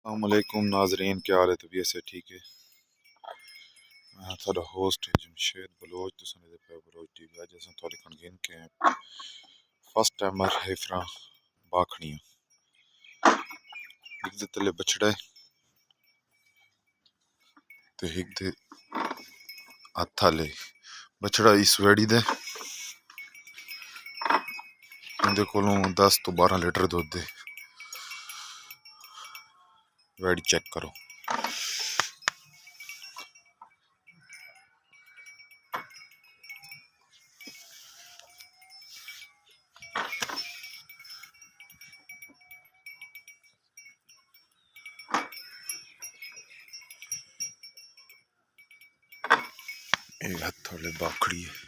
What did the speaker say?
अस्सलामुअलैकुम नाजरीन, क्या हाल है? तबीयत से ठीक है? मैं थोड़ा होस्ट जमशेद बलोच तो सुने पे बलोच टीवी अज असां थोड़े खणगेन के फर्स्ट टाइमर हेफरा बाखड़ियां एक दे तले बछड़ा है ते एक दे हथ आले बछड़ा इस वेड़ी दे इंदे कोलों 10 तो 12 लीटर दुध दे वेड़ी चेक करो। एक हथ वाले बाखड़ी है।